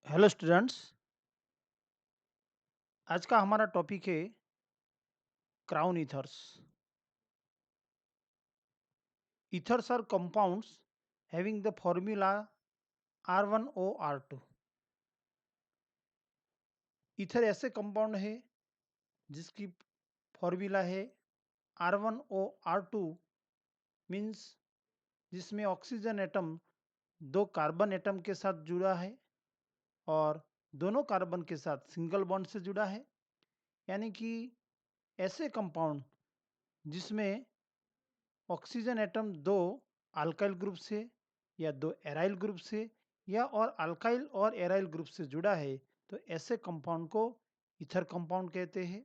Hello students. आज का हमारा टॉपिक है crown ethers. Ethers are compounds having the formula R1O R2। Ether ऐसे कंपाउंड है जिसकी फॉर्मूला है R1O R2, मीन्स जिसमें ऑक्सीजन एटम दो कार्बन एटम के साथ जुड़ा है और दोनों कार्बन के साथ सिंगल बॉन्ड से जुड़ा है। यानी कि ऐसे कंपाउंड जिसमें ऑक्सीजन एटम दो अल्काइल ग्रुप से या दो एराइल ग्रुप से या और अल्काइल और एराइल ग्रुप से जुड़ा है, तो ऐसे कंपाउंड को ईथर कंपाउंड कहते हैं।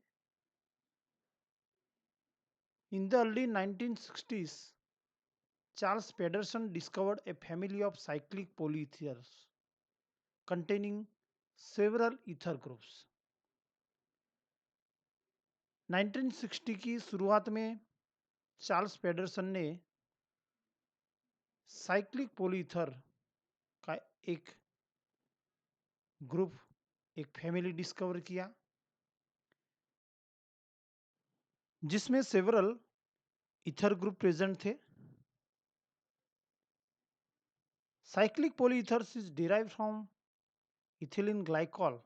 In the early 1960s, Charles पेडरसन discovered a family of cyclic polyethers containing several ether groups। 1960 की शुरुआत में चार्ल्स पेडरसन ने साइक्लिक पोलीथर का एक ग्रुप, एक फैमिली डिस्कवर किया जिसमें सेवरल ईथर ग्रुप प्रेजेंट थे। Cyclic polyethers is derived from ethylene glycol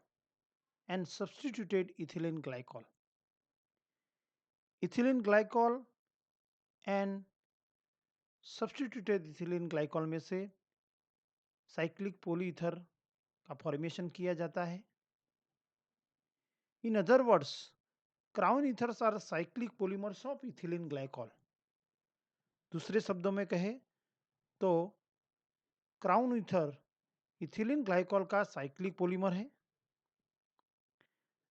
and substituted ethylene glycol। ethylene glycol and substituted ethylene glycol में से साइक्लिक polyether का फॉर्मेशन किया जाता है। In other words, crown ethers are cyclic polymers of ethylene glycol। दूसरे शब्दों में कहे तो क्राउन ईथर इथिलीन ग्लाइकॉल का साइक्लिक पॉलीमर है।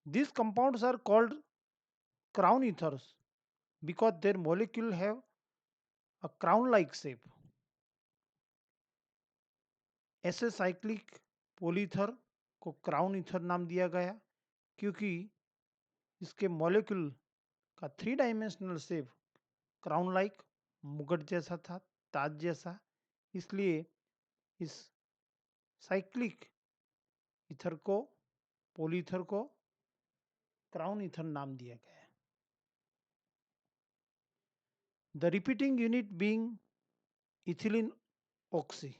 These compounds are called crown ethers because their molecule have a crown like shape। ऐसे cyclic पोलीथर को crown ether नाम दिया गया क्योंकि इसके मॉलिक्यूल का 3 डायमेंशनल शेप क्राउन लाइक, मुगट जैसा था, ताज जैसा। इसलिए इस साइक्लिक ईथर को, पोलीथर को क्राउन ईथर नाम दिया गया है। The repeating unit being ethylene oxy,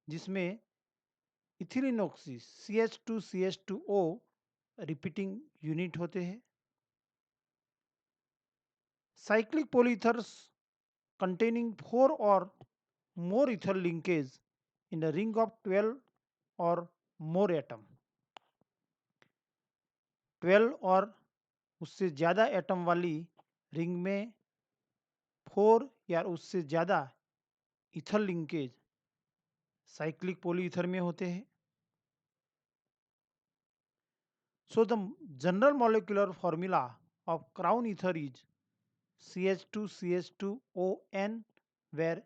जिसमें ethylene oxy CH2CH2O repeating unit होते हैं। Cyclic polyethers containing 4 or more ether linkage in a ring of 12 or more atom। 12 और उससे ज्यादा एटम वाली रिंग में 4 या उससे ज्यादा इथर लिंकेज साइक्लिक polyether में होते हैं। So the general molecular formula of crown ether is CH2CH2ON, where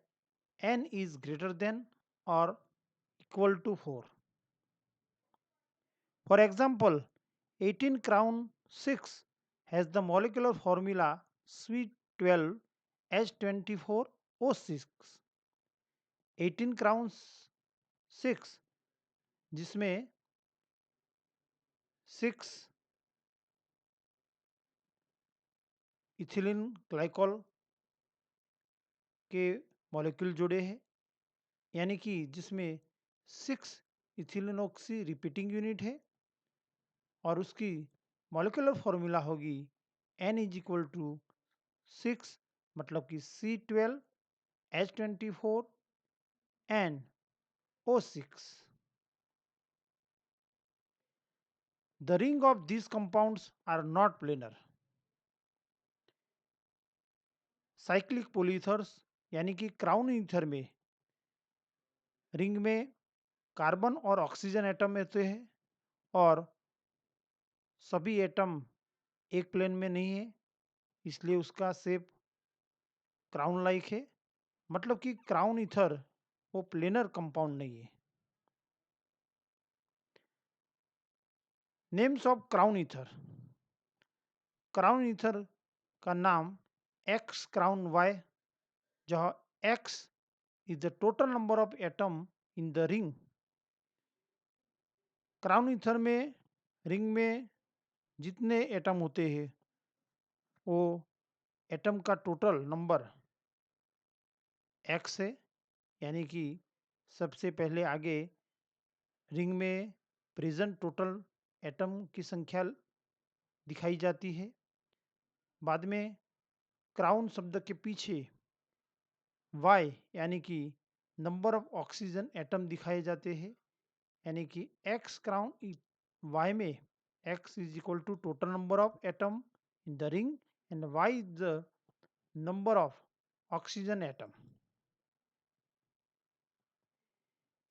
N is greater than or equal to 4। For example, 18 crown 6 has the molecular formula C12H24O6। 18 crown 6 जिसमें 6 ethylene glycol के molecule जुड़े हैं, यानी कि जिसमें 6 इथिलीन ऑक्सी रिपीटिंग यूनिट है और उसकी मॉलिक्यूलर फॉर्मूला होगी N=6, मतलब कि C12H24NO6। The ring of these compounds are not planar। Cyclic polyethers यानी कि क्राउन ईथर में रिंग में कार्बन और ऑक्सीजन एटम होते हैं और सभी एटम एक प्लेन में नहीं है, इसलिए उसका शेप क्राउन लाइक है। मतलब कि क्राउन ईथर वो प्लेनर कंपाउंड नहीं है। Names of crown ether. Crown ether का नाम एक्स क्राउन वाई, जहाँ x is the total number of atom in the ring crown ether में रिंग में जितने एटम होते हैं वो एटम का टोटल नंबर एक्स है, यानी कि सबसे पहले आगे रिंग में प्रेजेंट टोटल एटम की संख्या दिखाई जाती है। बाद में क्राउन शब्द के पीछे वाई यानी कि नंबर ऑफ ऑक्सीजन एटम दिखाए जाते हैं, यानी कि एक्स क्राउन वाई में X is equal to total number of atom in the ring and Y is the number of oxygen atom.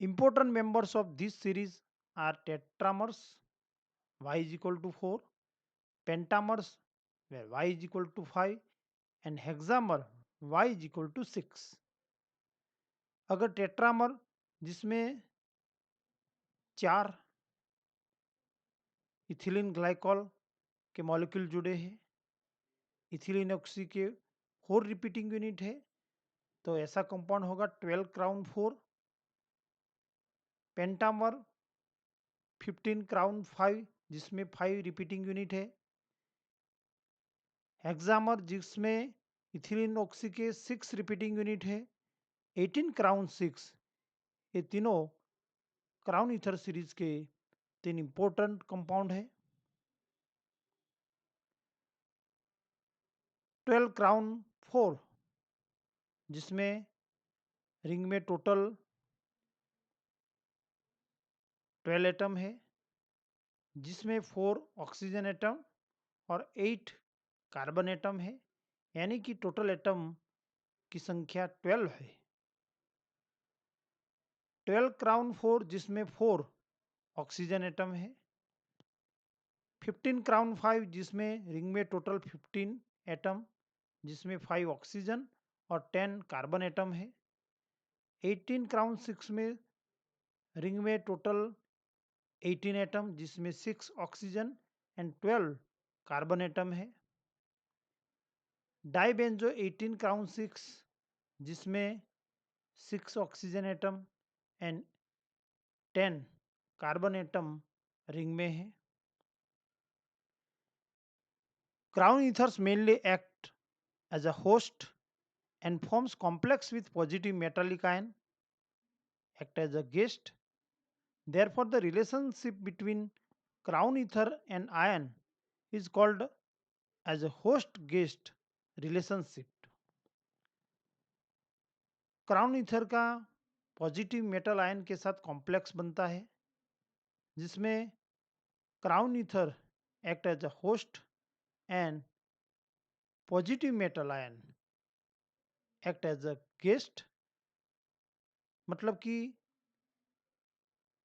Important members of this series are tetramers y is equal to 4, pentamers where y is equal to 5 and hexamer y is equal to 6. अगर tetramer जिसमें 4 ethylene glycol के molecule जुड़े हैं, ethylene oxy के 4 repeating unit है, तो ऐसा compound होगा 12 क्राउन 4। पेंटामर 15 क्राउन 5 जिसमें 5 रिपीटिंग यूनिट है। हेक्सामर जिसमें इथिलीन ऑक्सी के 6 रिपीटिंग यूनिट है। 18 क्राउन 6, ये तीनों क्राउन ईथर सीरीज के 3 इंपॉर्टेंट कंपाउंड है। 12 क्राउन 4 जिसमें रिंग में टोटल 12 एटम है, जिसमें 4 ऑक्सीजन एटम और 8 कार्बन एटम है, यानी कि टोटल एटम की संख्या 12 है। 12 क्राउन 4 जिसमें 4 ऑक्सीजन एटम है। 15 क्राउन 5 जिसमें रिंग में टोटल 15 एटम जिसमें 5 ऑक्सीजन और 10 कार्बन एटम है। 18 क्राउन 6 में रिंग में टोटल 18 एटम जिसमें 6 ऑक्सीजन एंड 12 कार्बन एटम है। डाइबेंजो 18 क्राउन 6 जिसमें 6 oxygen atom and 10 carbon atom ring में है। Crown ethers mainly act as a host and forms complex with positive metallic ion, act as a guest. Therefore, the relationship between crown ether and ion is called as a host-guest relationship. Crown ether का positive metal ion के साथ complex बनता है, जिसमें crown ether act as a host and positive metal ion act as a guest. मतलब कि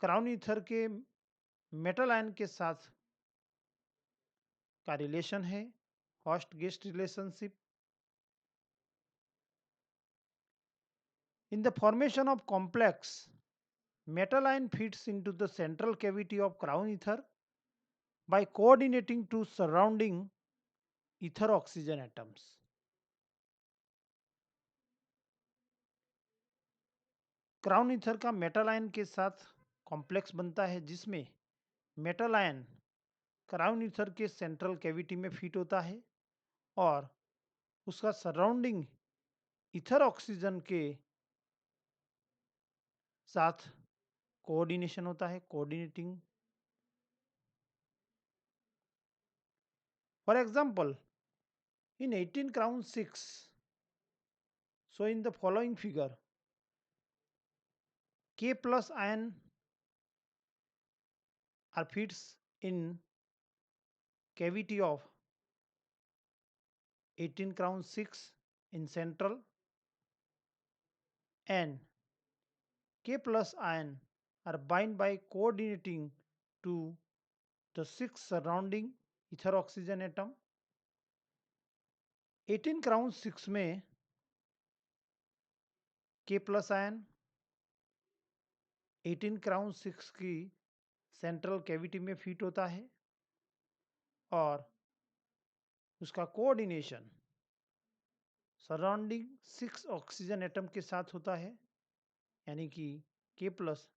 crown ether के metal ion के साथ का रिलेशन है host guest relationship. In the formation of complex, metal ion fits into the central cavity of crown ether by coordinating to surrounding ether oxygen atoms. Crown ether का metal ion के साथ complex बनता है, जिसमें metal ion crown ether के central cavity में fit होता है और उसका सराउंडिंग ईथर ऑक्सीजन के साथ कोऑर्डिनेशन होता है, coordinating. For example, in 18 crown 6, so in the following figure, K plus ion are fits in cavity of 18 crown 6 in central, and K plus ion are bind by coordinating to the 6 surrounding ether oxygen atom। 18 crown 6 में K plus ion 18 crown 6 की central cavity में fit होता है और उसका coordination surrounding 6 oxygen atom के साथ होता है, यानी कि K प्लस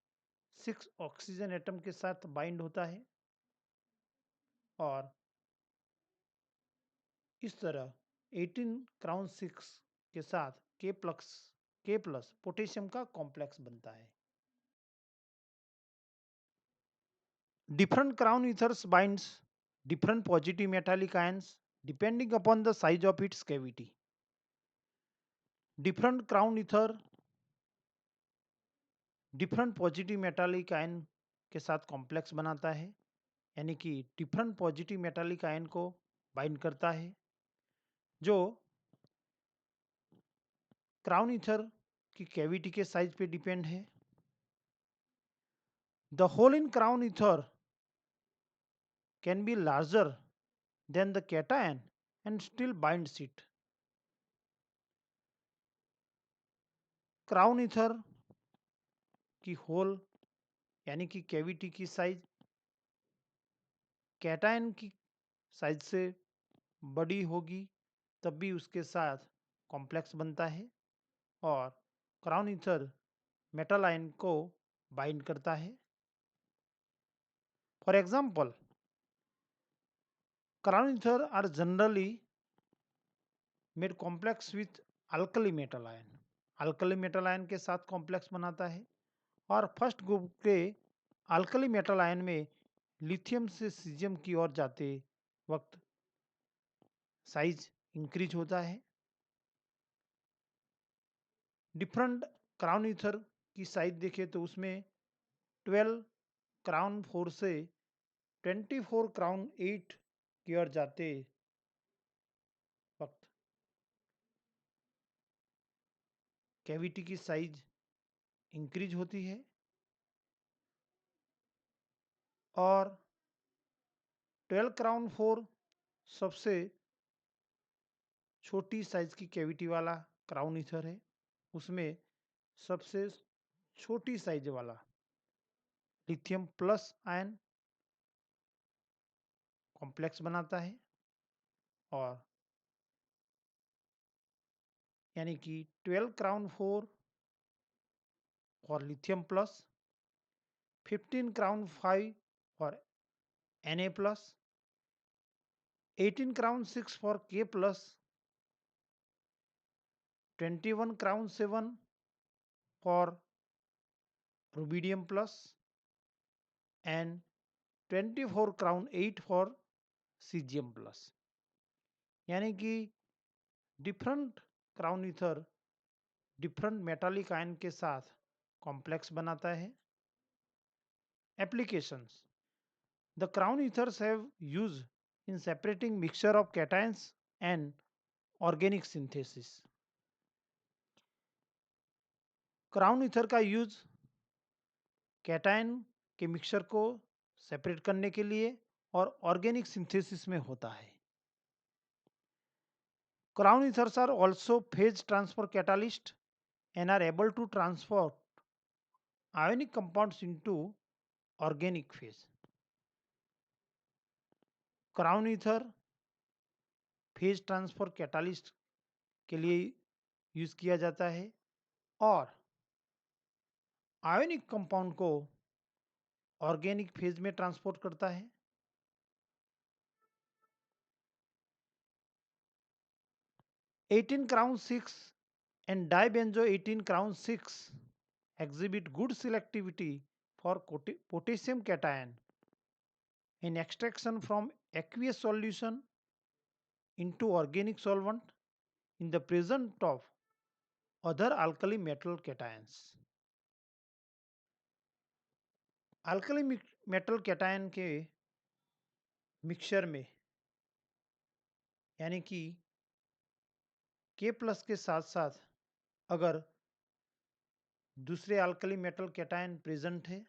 6 ऑक्सीजन एटम के साथ बाइंड होता है और इस तरह 18 क्राउन 6 के साथ के प्लस पोटेशियम का कॉम्प्लेक्स बनता है। Different crown ethers binds different positive metallic ions depending upon the size of its cavity. Different crown ether different positive metallic ion के साथ कॉम्प्लेक्स बनाता है, यानी कि different positive metallic ion को बाइंड करता है, जो क्राउन ईथर की कैविटी के साइज पे डिपेंड है। The hole in crown ether can be larger than the cation and still binds it. Crown ether की होल यानी कि कैविटी की साइज कैटायन की साइज से बड़ी होगी तब भी उसके साथ कॉम्प्लेक्स बनता है और क्राउन ईथर मेटल आयन को बाइंड करता है। For example, crown ether are generally made complex with alkali metal ion. Alkali metal ion के साथ कॉम्प्लेक्स बनाता है और फर्स्ट ग्रुप के अल्कली मेटल आयन में लिथियम से सीजियम की ओर जाते वक्त साइज इंक्रीज होता है। डिफरेंट क्राउन ईथर की साइज देखें तो उसमें 12 क्राउन 4 से 24 क्राउन 8 की ओर जाते वक्त कैविटी की साइज इंक्रीज होती है और 12 क्राउन 4 सबसे छोटी साइज की कैविटी वाला क्राउन ईथर है। उसमें सबसे छोटी साइज वाला लिथियम प्लस आयन कॉम्प्लेक्स बनाता है और यानी कि 12 crown 4 for lithium plus, 15 crown 5 for Na plus, 18 crown 6 for K plus, 21 crown 7 for rubidium plus and 24 crown 8 for cesium plus। यानी कि different crown ether different metallic ion के साथ complex बनाता है। Applications: the crown ethers have use in separating mixture of cations and organic synthesis. Crown ether का use cation के mixture को separate करने के लिए और ऑर्गेनिक सिंथेसिस में होता है। Crown ethers are also phase transfer catalyst and are able to transfer ionic compounds into organic phase। Crown ether phase transfer catalyst के लिए यूज किया जाता है और आयोनिक कंपाउंड को ऑर्गेनिक फेज में ट्रांसपोर्ट करता है। 18 crown 6 and dibenzo 18 crown 6 exhibit good selectivity for potassium cation in extraction from aqueous solution into organic solvent in the presence of other alkali metal cations। Alkali metal cation के mixture में यानी कि के plus के साथ साथ अगर दूसरे अल्कली मेटल कैटायन प्रेजेंट है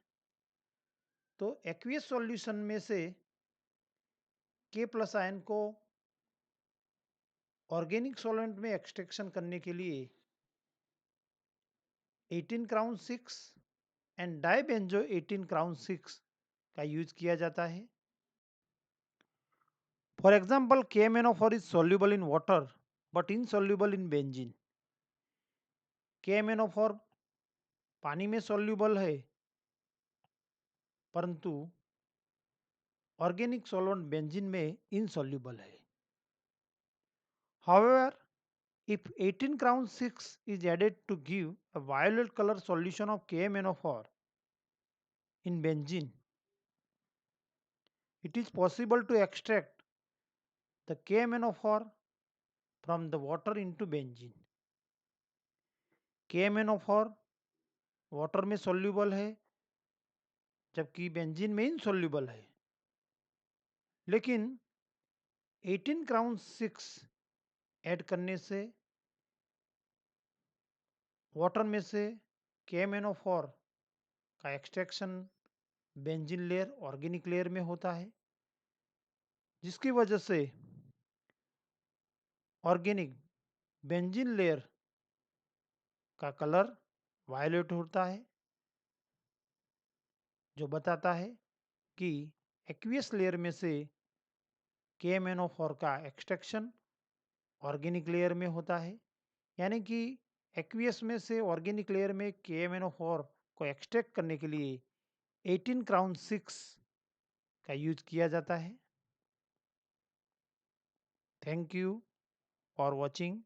तो एक्वियस सॉल्यूशन में से के प्लस आयन को ऑर्गेनिक सॉल्वेंट में एक्सट्रैक्शन करने के लिए 18 क्राउन 6 एंड डाइबेंजो 18 क्राउन 6 का यूज किया जाता है। For example, KMnO4 is soluble in water but insoluble in benzene. KMnO4 पानी में सोल्यूबल है परंतु ऑर्गेनिक सॉल्वेंट बेंजीन में इनसॉल्युबल है। However, if 18 crown 6 is added to give a violet color solution of KMnO4 in benzene, it is possible to extract the KMnO4 from the water into benzene. KMnO4 water में soluble है जबकि benzene में insoluble है, लेकिन 18 crown 6 add करने से water में से KMnO4 का extraction benzene layer organic layer में होता है, जिसकी वजह से ऑर्गेनिक बेंजीन लेयर का कलर वायलेट होता है, जो बताता है कि एक्वियस लेयर में से KMnO4 का एक्सट्रैक्शन ऑर्गेनिक लेयर में होता है। यानी कि एक्वियस में से ऑर्गेनिक लेयर में KMnO4 को एक्सट्रैक्ट करने के लिए 18 क्राउन 6 का यूज किया जाता है। Thank you for watching.